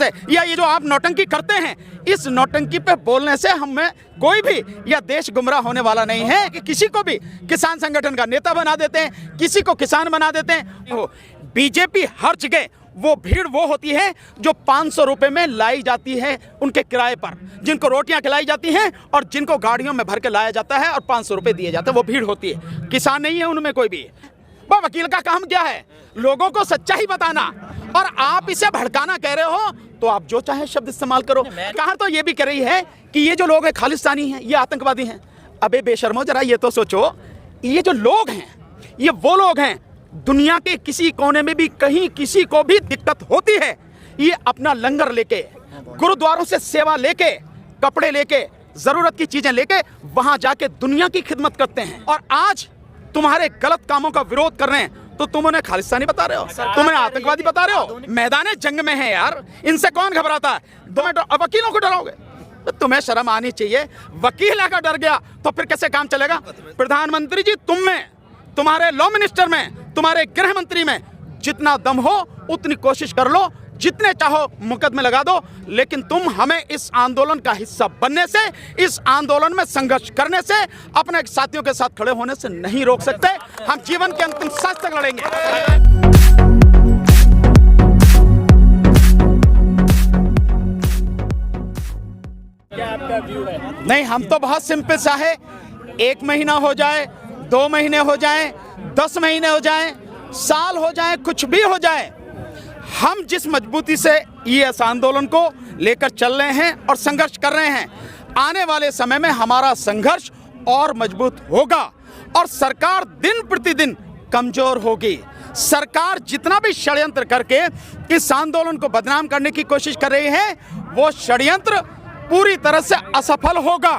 से या ये जो आप नौटंकी करते हैं, इस नौटंकी पे बोलने से हमें कोई भी या देश गुमराह होने वाला नहीं है कि किसी को भी किसान संगठन का नेता बना देते हैं, किसी को किसान बना देते हैं। बीजेपी हर जगह वो भीड़ वो होती है जो 500 रुपए में लाई जाती है उनके किराए पर, जिनको रोटियां खिलाई जाती हैं और जिनको गाड़ियों में भर के लाया जाता है और 500 रुपए दिए जाते हैं, वो भीड़ होती है। किसान नहीं है उनमें कोई भी। वह वकील का काम क्या है? लोगों को सच्चाई बताना, और आप इसे भड़काना कह रहे हो तो आप जो चाहे शब्द इस्तेमाल करो। कहा तो ये भी कह रही है कि ये जो लोग हैं खालिस्तानी हैं, ये आतंकवादी हैं। अबे बेशर्मो, जरा ये तो सोचो, ये जो लोग हैं ये वो लोग हैं, दुनिया के किसी कोने में भी कहीं किसी को भी दिक्कत होती है, ये अपना लंगर लेके, गुरुद्वारों से सेवा लेके, कपड़े लेके, जरूरत की चीजें लेके वहां जाके दुनिया की खिदमत करते हैं। और आज तुम्हारे गलत कामों का विरोध कर रहे हैं तो तुम उन्हें खालिस्तानी बता रहे हो, तुम उन्हें आतंकवादी बता रहे हो। मैदान जंग में है यार, इनसे कौन घबराता है? तुम्हें वकीलों को डराओगे? तुम्हें शर्म आनी चाहिए। वकील अगर डर गया तो फिर कैसे काम चलेगा? प्रधानमंत्री जी, तुम में, तुम्हारे लॉ मिनिस्टर में, तुम्हारे गृह मंत्री में जितना दम हो उतनी कोशिश कर लो, जितने चाहो मुकदमे लगा दो, लेकिन तुम हमें इस आंदोलन का हिस्सा बनने से, इस आंदोलन में संघर्ष करने से, अपने साथियों के साथ खड़े होने से नहीं रोक सकते। हम जीवन के अंतिम सांस तक लड़ेंगे। क्या आपका व्यू है? नहीं, हम तो बहुत सिंपल सा है, 1 महीना हो जाए, 2 महीने हो जाए, 10 महीने हो जाए, साल हो जाए, कुछ भी हो जाए, हम जिस मजबूती से ये इस आंदोलन को लेकर चल रहे हैं और संघर्ष कर रहे हैं, आने वाले समय में हमारा संघर्ष और मजबूत होगा और सरकार दिन प्रतिदिन कमजोर होगी। सरकार जितना भी षड्यंत्र करके इस आंदोलन को बदनाम करने की कोशिश कर रही है, वो षड्यंत्र पूरी तरह से असफल होगा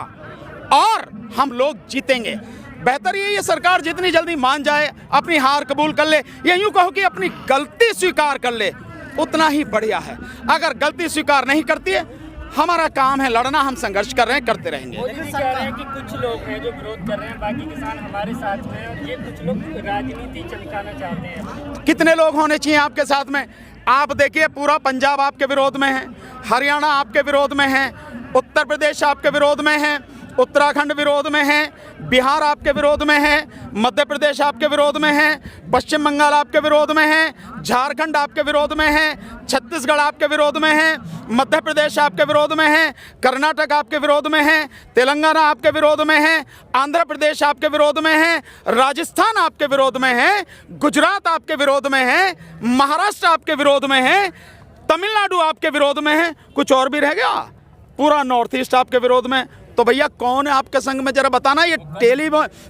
और हम लोग जीतेंगे। बेहतर ये सरकार जितनी जल्दी मान जाए, अपनी हार कबूल कर ले, या यूं कहो कि अपनी गलती स्वीकार कर ले, उतना ही बढ़िया है। अगर गलती स्वीकार नहीं करती है, हमारा काम है लड़ना, हम संघर्ष कर रहे हैं, करते रहेंगे। मोदी जी कह रहे हैं कि कुछ लोग हैं जो विरोध कर रहे हैं, बाकी किसान हमारे साथ में हैं, और ये कुछ लोग राजनीति चमकाना चाहते हैं। कितने लोग होने चाहिए आपके साथ में? आप देखिए, पूरा पंजाब आपके विरोध में है, हरियाणा आपके विरोध में है, उत्तर प्रदेश आपके विरोध में है, उत्तराखंड विरोध में है, बिहार आपके विरोध में है, मध्य प्रदेश आपके विरोध में है, पश्चिम बंगाल आपके विरोध में है, झारखंड आपके विरोध में है, छत्तीसगढ़ आपके विरोध में है, मध्य प्रदेश आपके विरोध में है, कर्नाटक आपके विरोध में है, तेलंगाना आपके विरोध में है, आंध्र प्रदेश आपके विरोध में है, राजस्थान आपके विरोध में है, गुजरात आपके विरोध में है, महाराष्ट्र आपके विरोध में है, तमिलनाडु आपके विरोध में है, कुछ और भी रह गया? पूरा नॉर्थ ईस्ट आपके विरोध में। तो भैया कौन है आपके संग में, जरा बताना। ये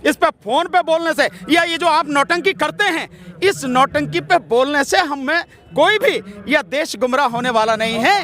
इस पे फोन पे बोलने से या ये जो आप नौटंकी करते हैं, इस नौटंकी पे बोलने से हमें कोई भी या देश गुमराह होने वाला नहीं है।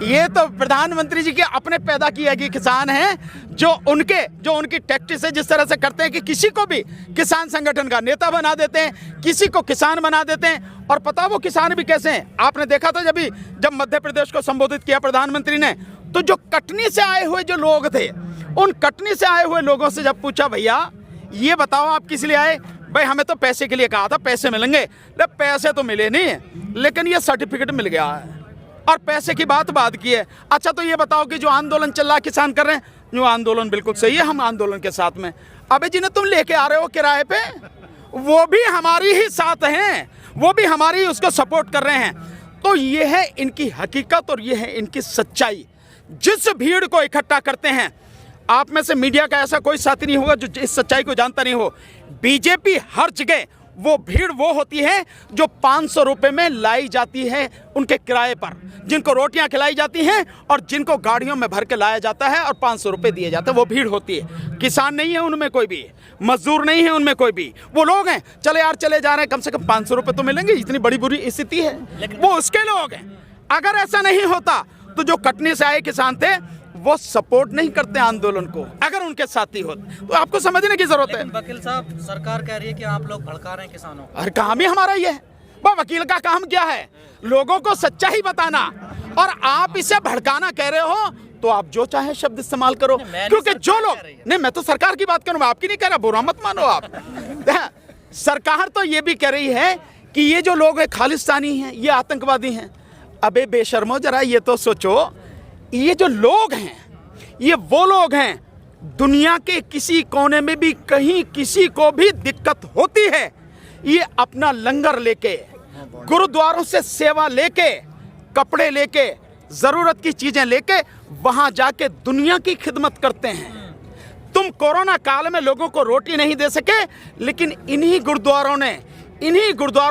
ये तो प्रधानमंत्री जी के अपने पैदा किए गए किसान हैं, जो उनकी टैक्टिस है, जिस तरह से करते हैं कि किसी को भी किसान संगठन का नेता बना देते हैं, किसी को किसान बना देते हैं। और पता वो किसान भी कैसे हैं? आपने देखा था जब मध्य प्रदेश को संबोधित किया प्रधानमंत्री ने, तो जो कटनी से आए हुए जो लोग थे, उन कटनी से आए हुए लोगों से जब पूछा, भैया ये बताओ आप किस लिए आए? भाई हमें तो पैसे के लिए कहा था, पैसे मिलेंगे। पैसे तो मिले नहीं, लेकिन ये सर्टिफिकेट मिल गया है और पैसे की बात की है। अच्छा तो ये बताओ कि जो आंदोलन चल रहा है किसान कर रहे हैं, जो आंदोलन बिल्कुल सही है, हम आंदोलन के साथ में। अबे जिन्हें तुम लेके आ रहे हो किराए पे, वो भी हमारी ही साथ हैं, वो भी हमारी उसको सपोर्ट कर रहे हैं। तो ये है इनकी हकीकत और ये है इनकी सच्चाई। जिस भीड़ को इकट्ठा करते हैं, आप में से मीडिया का ऐसा कोई साथी नहीं होगा जो इस सच्चाई को जानता नहीं हो। बीजेपी हर जगह वो भीड़ वो होती है जो 500 रुपए में लाई जाती है उनके किराए पर, जिनको रोटियां खिलाई जाती हैं और जिनको गाड़ियों में भर के लाया जाता है और 500 रुपए दिए जाते हैं, वो भीड़ होती है। किसान नहीं है उनमें कोई भी, मजदूर नहीं है उनमें कोई भी, वो लोग हैं चले यार चले जा रहे हैं, कम से कम 500 रुपए तो मिलेंगे, इतनी बड़ी बुरी स्थिति है, वो उसके लोग हैं। अगर ऐसा नहीं होता तो जो कटनी से आए किसान थे वो सपोर्ट नहीं करते आंदोलन को, अगर उनके साथी होते तो आपको समझने की जरूरत है। वकील साहब, सरकार कह रही है कि आप लोग भड़का रहे हैं किसानों को। और काम ही हमारा ये है, वो वकील का काम क्या है? लोगों को सच्चाई बताना, और आप इसे भड़काना कह रहे हो तो आप जो चाहे शब्द इस्तेमाल करो, क्योंकि जो लोग नहीं, मैं तो सरकार की बात करूँ, आपकी नहीं कह रहा, बुरा मत मानो आप। सरकार तो ये भी कह रही है कि ये जो लोग हैं खालिस्तानी हैं, ये आतंकवादी हैं। अबे बेशर्मो, जरा ये तो सोचो, ये जो लोग हैं ये वो लोग हैं, दुनिया के किसी कोने में भी कहीं किसी को भी दिक्कत होती है, ये अपना लंगर लेके, गुरुद्वारों से सेवा लेके, कपड़े लेके, ज़रूरत की चीज़ें लेके वहाँ जाके दुनिया की खिदमत करते हैं। तुम कोरोना काल में लोगों को रोटी नहीं दे सके, लेकिन इन्हीं गुरुद्वारों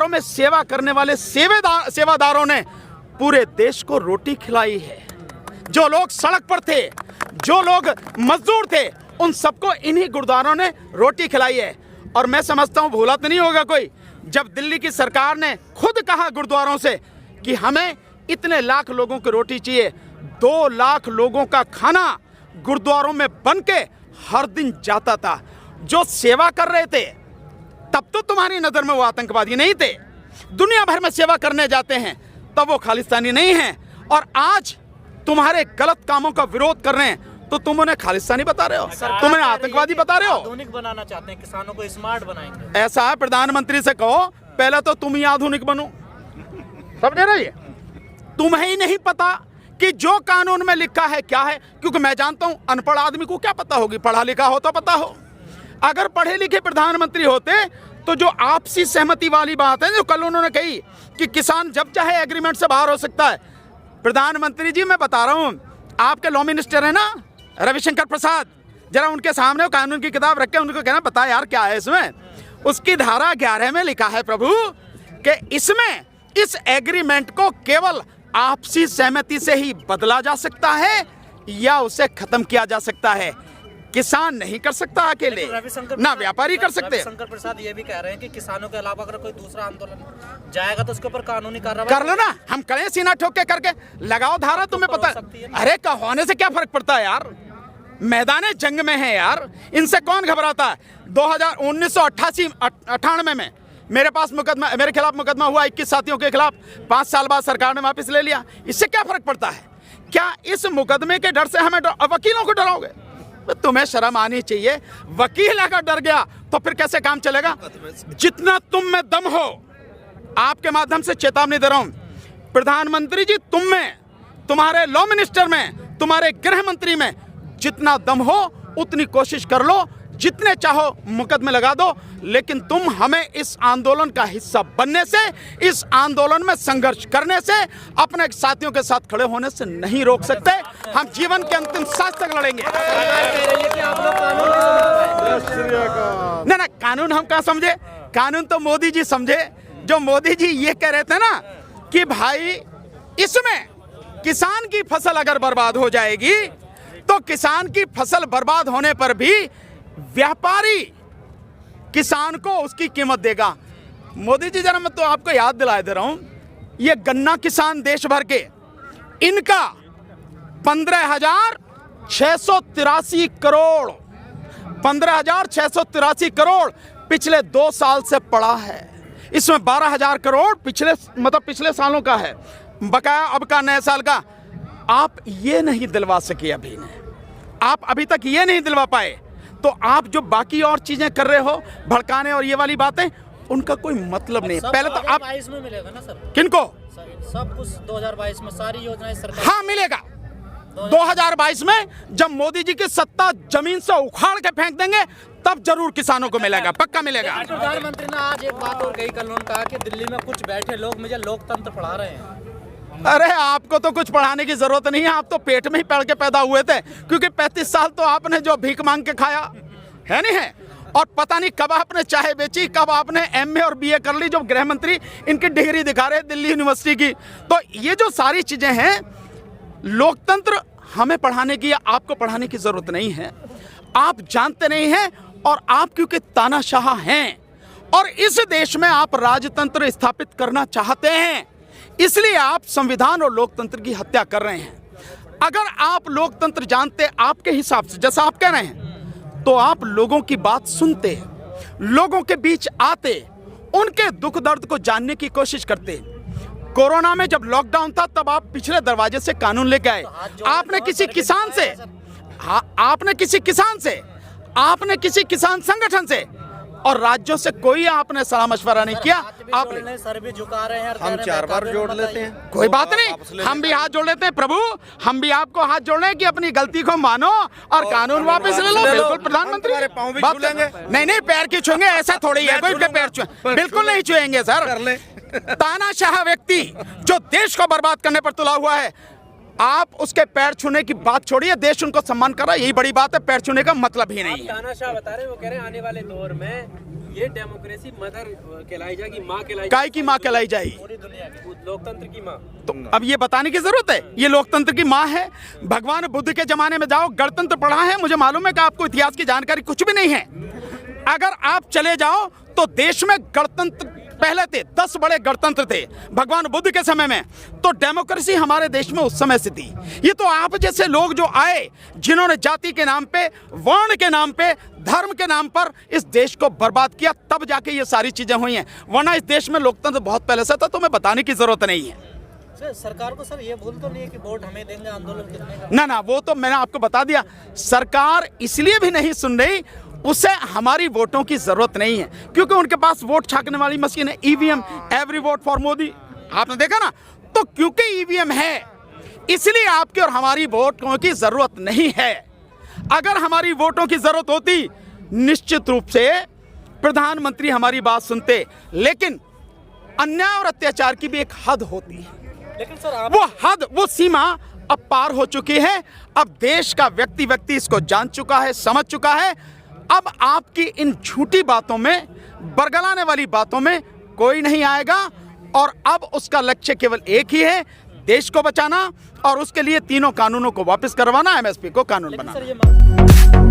में सेवा करने वाले सेवादारों ने पूरे देश को रोटी खिलाई है। जो लोग सड़क पर थे, जो लोग मजदूर थे, उन सबको इन्हीं गुरुद्वारों ने रोटी खिलाई है। और मैं समझता हूँ भूला तो नहीं होगा कोई, जब दिल्ली की सरकार ने खुद कहा गुरुद्वारों से कि हमें इतने लाख लोगों की रोटी चाहिए, 2 लाख लोगों का खाना गुरुद्वारों में बन के हर दिन जाता था। जो सेवा कर रहे थे तब तो तुम्हारी नज़र में वो आतंकवादी नहीं थे, दुनिया भर में सेवा करने जाते हैं तब वो खालिस्तानी नहीं हैं। और आज तुम्हारे गलत कामों का विरोध कर रहे हैं तो तुम उन्हें खालिस्तानी बता रहे हो, तुम उन्हें आतंकवादी बता रहे हो। आधुनिक बनाना चाहते हैं, किसानों को स्मार्ट बनाएंगे। ऐसा है, प्रधानमंत्री से कहो पहले तो तुम ही आधुनिक बनो। समझ रही है? तुम्हें ही नहीं पता कि जो कानून में लिखा है क्या है, क्योंकि मैं जानता हूं अनपढ़ आदमी को क्या पता होगी, पढ़ा लिखा हो तो पता हो। अगर पढ़े लिखे प्रधानमंत्री होते तो जो आपसी सहमति वाली बात है जो कल उन्होंने कही कि किसान जब चाहे एग्रीमेंट से बाहर हो सकता है, प्रधानमंत्री जी मैं बता रहा हूं, आपके लॉ मिनिस्टर है ना रविशंकर प्रसाद, जरा उनके सामने वो कानून की किताब रख के उनको कहना बता यार क्या है इसमें। उसकी धारा 11 में लिखा है प्रभु कि इसमें इस एग्रीमेंट को केवल आपसी सहमति से ही बदला जा सकता है या उसे खत्म किया जा सकता है। किसान नहीं कर सकता अकेले, ना व्यापारी कर सकते। रविशंकर प्रसाद ये भी कह रहे हैं कि किसानों के अलावा अगर कोई दूसरा आंदोलन जाएगा तो उसके ऊपर कानूनी कार्रवाई कर लो ना, हम करें सीना ठोक के करके लगाओ धारा, तुम्हें पता। अरे होने से क्या फर्क पड़ता है यार, मैदान जंग में है यार, इनसे कौन घबराता है। 1998 में मेरे खिलाफ मुकदमा हुआ 21 साथियों के खिलाफ, 5 साल बाद सरकार ने वापस ले लिया। इससे क्या फर्क पड़ता है? क्या इस मुकदमे के डर से हमें वकीलों को डराओगे? तुम्हें शर्म आनी चाहिए। वकील अगर डर गया तो फिर कैसे काम चलेगा? जितना तुम में दम हो, आपके माध्यम से चेतावनी दे रहा हूं, प्रधानमंत्री जी तुम में, तुम्हारे लॉ मिनिस्टर में, तुम्हारे गृह मंत्री में जितना दम हो उतनी कोशिश कर लो, जितने चाहो मुकदमे लगा दो, लेकिन तुम हमें इस आंदोलन का हिस्सा बनने से, इस आंदोलन में संघर्ष करने से, अपने साथियों के साथ खड़े होने से नहीं रोक सकते। हम जीवन के अंतिम सांस तक लड़ेंगे। ना कानून हम कहाँ समझे, कानून तो मोदी जी समझे। जो मोदी जी ये कह रहे थे ना कि भाई इसमें किसान की फसल अगर बर्बाद हो जाएगी तो किसान की फसल बर्बाद होने पर भी व्यापारी किसान को उसकी कीमत देगा। मोदी जी जरा मैं तो आपको याद दिलाए दे रहा हूं, ये गन्ना किसान देश भर के, इनका 15,683 करोड़ 15,683 करोड़ पिछले 2 साल से पड़ा है। इसमें 12,000 करोड़ पिछले सालों का है, बकाया अब का नए साल का। आप ये नहीं दिलवा सके अभी ने, आप अभी तक ये नहीं दिलवा पाए, तो आप जो बाकी और चीजें कर रहे हो, भड़काने और ये वाली बातें, उनका कोई मतलब नहीं। पहले तो आप 2022 में मिलेगा ना सर, किनको सब कुछ 2022 में सारी योजनाएं सरकार, हाँ मिलेगा। 2022 में जब मोदी जी की सत्ता जमीन से उखाड़ के फेंक देंगे तब जरूर किसानों को मिलेगा, पक्का मिलेगा। प्रधानमंत्री ने आज एक बात और कही, कल उन्होंने कहा कि दिल्ली में कुछ बैठे लोग मुझे लोकतंत्र पढ़ा रहे हैं। अरे आपको तो कुछ पढ़ाने की जरूरत नहीं है, आप तो पेट में ही पढ़ के पैदा हुए थे, क्योंकि 35 साल तो आपने जो भीख मांग के खाया है नहीं है, और पता नहीं कब आपने चाय बेची, कब आपने MA और BA कर ली, जो गृह मंत्री इनकी डिग्री दिखा रहे दिल्ली यूनिवर्सिटी की। तो ये जो सारी चीजें हैं, लोकतंत्र हमें पढ़ाने की या आपको पढ़ाने की जरूरत नहीं है। आप जानते नहीं हैं, और आप क्योंकि तानाशाह हैं और इस देश में आप राजतंत्र स्थापित करना चाहते हैं, इसलिए आप संविधान और लोकतंत्र की हत्या कर रहे हैं। अगर आप लोकतंत्र जानते आपके हिसाब से, जैसा आप कह रहे हैं, तो आप लोगों की बात सुनते, लोगों के बीच आते, उनके दुख दर्द को जानने की कोशिश करते। कोरोना में जब लॉकडाउन था तब आप पिछले दरवाजे से कानून लेके आए। आपने किसी किसान से, आपने किसी किसान संगठन से और राज्यों से कोई आपने सलाह मशवरा नहीं किया। आपने सर भी झुका रहे हैं, हम 4 बार जोड़ लेते हैं। कोई बात नहीं, हम भी हाथ जोड़ लेते हैं प्रभु, हम भी आपको हाथ जोड़ रहे हैं कि अपनी गलती को मानो और कानून वापस ले लो। बिल्कुल प्रधानमंत्री, तुम्हारे पाँव भी बात छू लेंगे। नहीं नहीं, पैर की छूएंगे ऐसा थोड़ी है, कोई के पैर छुए, बिल्कुल नहीं छुएंगे सर। तानाशाह व्यक्ति जो देश को बर्बाद करने पर तुला हुआ है, आप उसके पैर छूने की बात छोड़िए, देश उनको सम्मान कर रहा है, यही बड़ी बात है। पैर छूने का मतलब ही नहीं है। तानाशाह बता रहे हैं, वो कह रहे हैं आने वाले दौर में ये डेमोक्रेसी मदर कहलाई जाएगी, माँ कहलाई काय की माँ कहलाई जाएगी, पूरी दुनिया की लोकतंत्र की माँ। तो अब ये बताने की जरूरत है, ये लोकतंत्र की माँ है। भगवान बुद्ध के जमाने में जाओ, गणतंत्र पढ़ा है, मुझे मालूम है कि आपको इतिहास की जानकारी कुछ भी नहीं है। अगर आप चले जाओ तो देश में गणतंत्र पहले थे, 10 बड़े गणतंत्र थे भगवान बुद्ध के समय में, तो डेमोक्रेसी हमारे देश में उस समय से थी। ये तो आप जैसे लोग जो आए, जिन्होंने जाति के नाम पे, वर्ण के नाम पे, धर्म के नाम पर इस देश को बर्बाद किया, तब जाके ये सारी चीजें हुई हैं, वरना इस देश में लोकतंत्र बहुत पहले से था, तुम्हें बताने की जरूरत नहीं है। सरकार को सर ये भूल तो नहीं है कि वोट हमें देंगे, आंदोलन कितने ना ना, वो तो मैंने आपको बता दिया, सरकार इसलिए भी नहीं सुन रही, उसे हमारी वोटों की जरूरत नहीं है, क्योंकि उनके पास वोट छापने वाली मशीन है, EVM, every vote for Modi, आपने देखा ना। तो क्योंकि ईवीएम है, इसलिए आपकी और हमारी वोटों की जरूरत नहीं है। अगर हमारी वोटों की जरूरत होती, निश्चित रूप से प्रधानमंत्री हमारी बात सुनते, लेकिन अन्याय और अत्याचार की भी एक हद होती है। लेकिन सर वो हद, वो सीमा अब पार हो चुकी है। अब देश का व्यक्ति इसको जान चुका है, समझ चुका है। अब आपकी इन झूठी बातों में, बरगलाने वाली बातों में कोई नहीं आएगा, और अब उसका लक्ष्य केवल एक ही है, देश को बचाना, और उसके लिए तीनों कानूनों को वापस करवाना, एमएसपी को कानून बनाना।